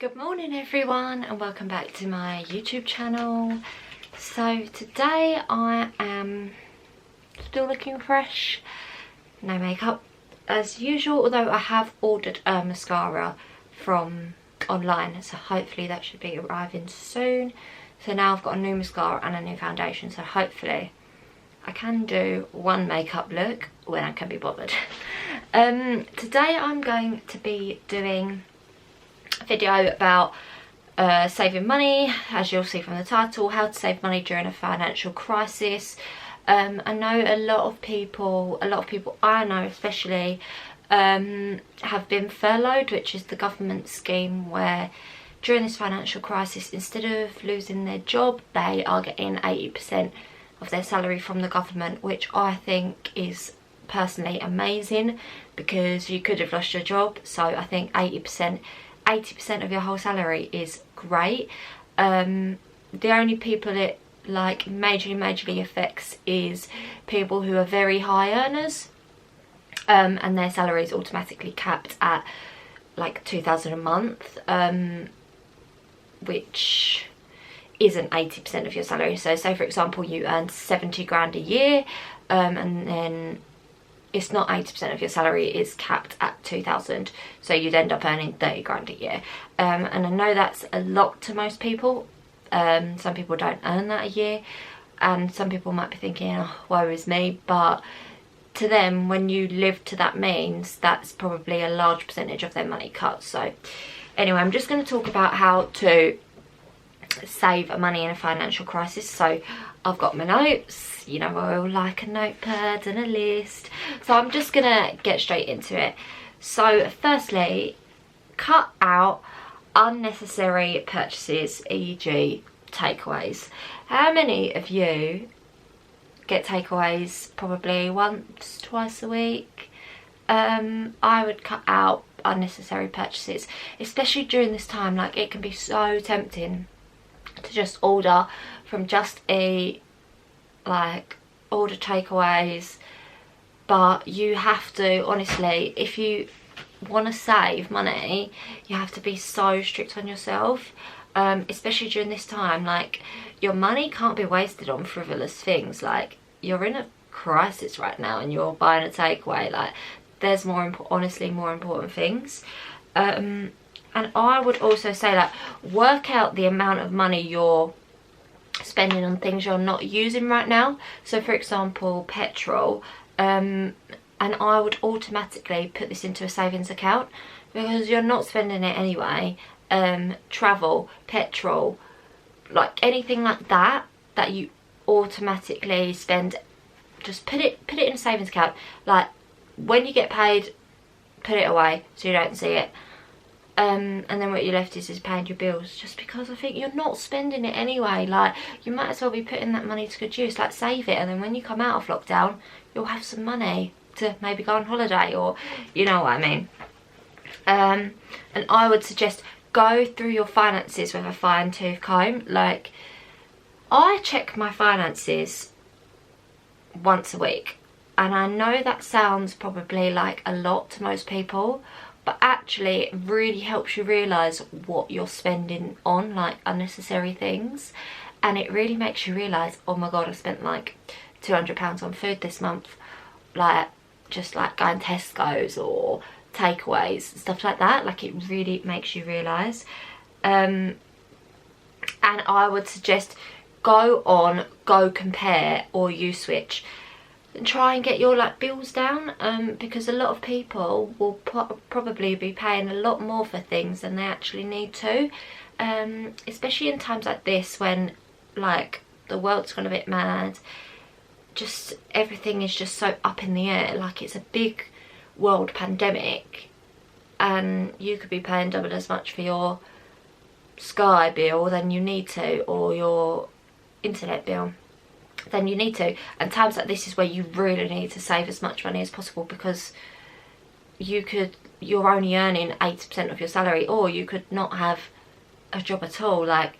Good morning everyone and welcome back to my YouTube channel. So today I am still looking fresh, no makeup as usual, although I have ordered a mascara from online, so hopefully that should be arriving soon. So now I've got a new mascara and a new foundation, so hopefully I can do one makeup look when I can be bothered. Today I'm going to be doing video about saving money, as you'll see from the title, how to save money during a financial crisis. I know a lot of people I know especially have been furloughed, which is the government scheme where during this financial crisis, instead of losing their job, they are getting 80% of their salary from the government, which I think is personally amazing, because you could have lost your job. So I think 80% of your whole salary is great. The only people it like majorly affects is people who are very high earners, and their salary is automatically capped at like $2,000 a month, which isn't 80% of your salary. So say for example you earned 70 grand a year, and then it's not 80% of your salary, is capped at 2,000, so you'd end up earning 30 grand a year. And I know that's a lot to most people. Some people don't earn that a year, and some people might be thinking, oh, woe is me, but to them, when you live to that means, that's probably a large percentage of their money cut. So anyway, I'm just going to talk about how to save money in a financial crisis. So I've got my notes, you know, I all like a notepad and a list, so I'm just gonna get straight into it. So firstly, cut out unnecessary purchases, e.g. takeaways. How many of you get takeaways probably once, twice a week? I would cut out unnecessary purchases, especially during this time. Like, it can be so tempting to just order from Just Eat, like order takeaways, but you have to, honestly, if you want to save money, you have to be so strict on yourself, especially during this time. Like, your money can't be wasted on frivolous things. Like, you're in a crisis right now and you're buying a takeaway. Like, there's honestly more important things. And I would also say, like, work out the amount of money you're spending on things you're not using right now. So for example, petrol, and I would automatically put this into a savings account, because you're not spending it anyway. Travel, petrol, like anything like that you automatically spend, just put it in a savings account. Like, when you get paid, put it away so you don't see it. And then what you're left is paying your bills, just because I think you're not spending it anyway. Like, you might as well be putting that money to good use. Like, save it, and then when you come out of lockdown, you'll have some money to maybe go on holiday, or you know what I mean. And I would suggest go through your finances with a fine-tooth comb. Like, I check my finances once a week, and I know that sounds probably like a lot to most people, but actually it really helps you realise what you're spending on, like unnecessary things. And it really makes you realise, oh my god, I spent like £200 on food this month, like just like going Tesco's or takeaways, stuff like that. Like, it really makes you realise. And I would suggest go compare, or you switch and try and get your like bills down, because a lot of people will probably be paying a lot more for things than they actually need to, especially in times like this when like the world's gone a bit mad. Just everything is just so up in the air. Like, it's a big world pandemic, and you could be paying double as much for your Sky bill than you need to, or your internet bill than you need to. And times like this is where you really need to save as much money as possible, because you're only earning 80% of your salary, or you could not have a job at all. Like,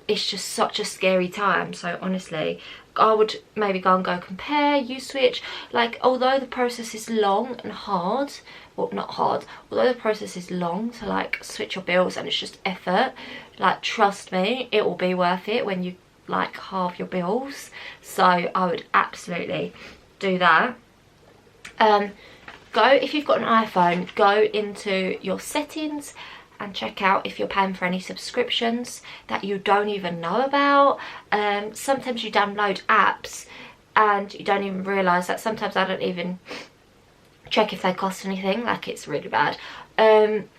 it's just such a scary time. So honestly, I would maybe go compare, you switch. Like, although the process is long and hard, well, not hard, although the process is long to like switch your bills and it's just effort, like, trust me, it will be worth it when you like halve your bills. So I would absolutely do that. Go, if you've got an iPhone, go into your settings and check out if you're paying for any subscriptions that you don't even know about. Sometimes you download apps and you don't even realise that. Sometimes I don't even check if they cost anything, like, it's really bad.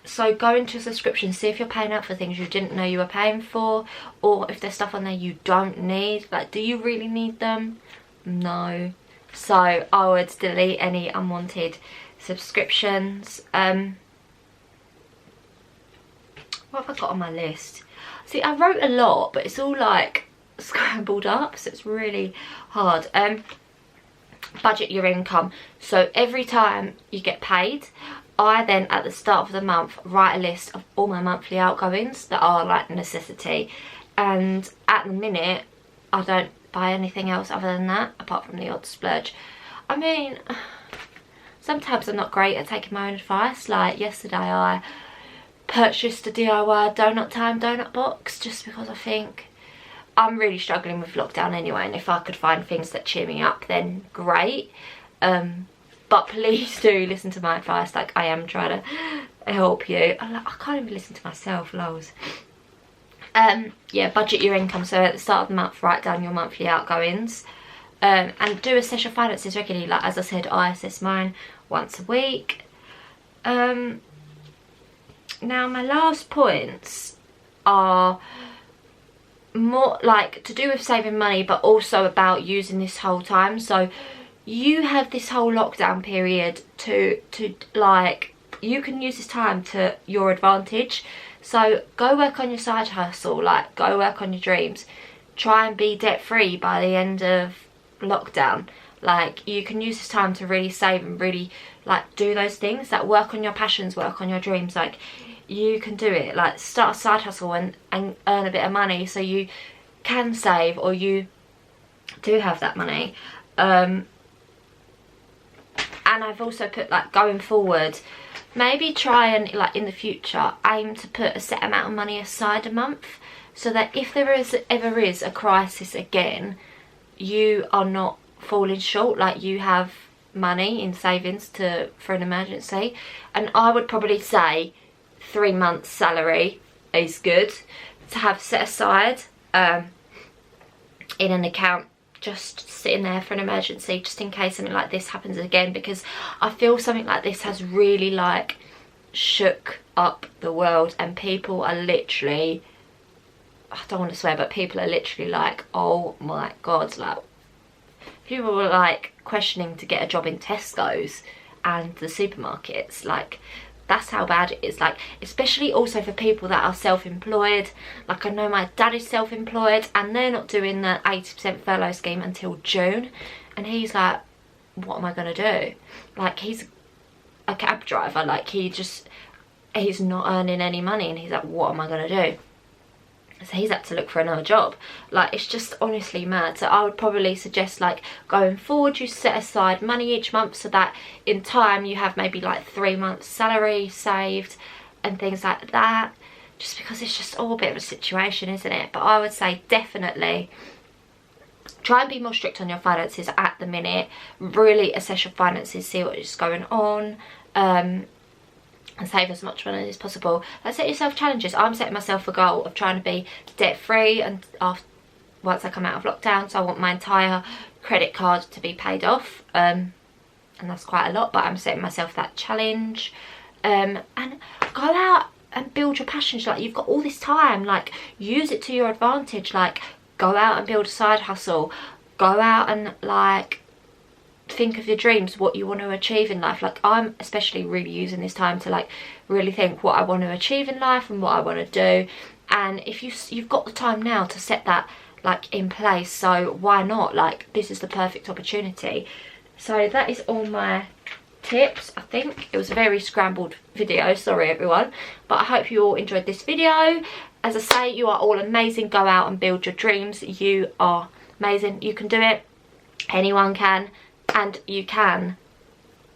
So go into subscriptions, see if you're paying out for things you didn't know you were paying for, or if there's stuff on there you don't need. Like, do you really need them? No. So I would delete any unwanted subscriptions. What have I got on my list? See, I wrote a lot, but it's all like scrambled up, so it's really hard. Budget your income. So every time you get paid, I then at the start of the month write a list of all my monthly outgoings that are like necessity. And at the minute, I don't buy anything else other than that, apart from the odd splurge. I mean, sometimes I'm not great at taking my own advice. Like yesterday, I purchased a DIY donut time donut box just because I think I'm really struggling with lockdown anyway, and if I could find things that cheer me up, then great. But please do listen to my advice. Like, I am trying to help you. I can't even listen to myself, lols. Yeah, budget your income. So at the start of the month, write down your monthly outgoings, and do assess your finances regularly. Like, as I said, I assess mine once a week. Now my last points are more like to do with saving money, but also about using this whole time. So you have this whole lockdown period to like, you can use this time to your advantage. So go work on your side hustle, like go work on your dreams. Try and be debt free by the end of lockdown. Like, you can use this time to really save and really like do those things, like work on your passions, work on your dreams. Like, you can do it. Like, start a side hustle and earn a bit of money so you can save, or you do have that money. And I've also put, like, going forward, maybe try and, like, in the future, aim to put a set amount of money aside a month, so that if there ever is a crisis again, you are not falling short. Like, you have money in savings for an emergency. And I would probably say 3 months salary is good to have set aside in an account, just sitting there for an emergency, just in case something like this happens again. Because I feel something like this has really like shook up the world, and people are literally, I don't want to swear, but people are literally like, oh my god, like, people were like questioning to get a job in Tesco's and the supermarkets. Like, that's how bad it is. Like, especially also for people that are self-employed. Like, I know my dad is self-employed and they're not doing the 80% furlough scheme until June, and he's like, what am I gonna do? Like, he's a cab driver, like, he's not earning any money, and he's like, what am I gonna do? So he's had to look for another job. Like, it's just honestly mad. So I would probably suggest, like, going forward, you set aside money each month so that in time you have maybe like 3 months salary saved and things like that, just because it's just all a bit of a situation, isn't it? But I would say definitely try and be more strict on your finances at the minute. Really assess your finances, see what is going on, and save as much money as possible. Like, set yourself challenges. I'm setting myself a goal of trying to be debt free, and once I come out of lockdown, so I want my entire credit card to be paid off, and that's quite a lot, but I'm setting myself that challenge. And go out and build your passions. Like, you've got all this time, like, use it to your advantage. Like, go out and build a side hustle, go out and like think of your dreams, what you want to achieve in life. Like, I'm especially really using this time to like really think what I want to achieve in life and what I want to do. And if you've got the time now to set that like in place, so why not? Like, this is the perfect opportunity. So that is all my tips. I think it was a very scrambled video, sorry everyone, but I hope you all enjoyed this video. as I say, you are all amazing. Go out and build your dreams. You are amazing. You can do it. Anyone can. And you can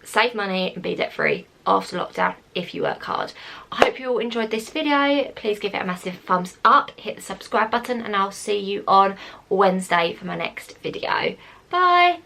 save money and be debt free after lockdown if you work hard. I hope you all enjoyed this video. Please give it a massive thumbs up, hit the subscribe button, and I'll see you on Wednesday for my next video. Bye.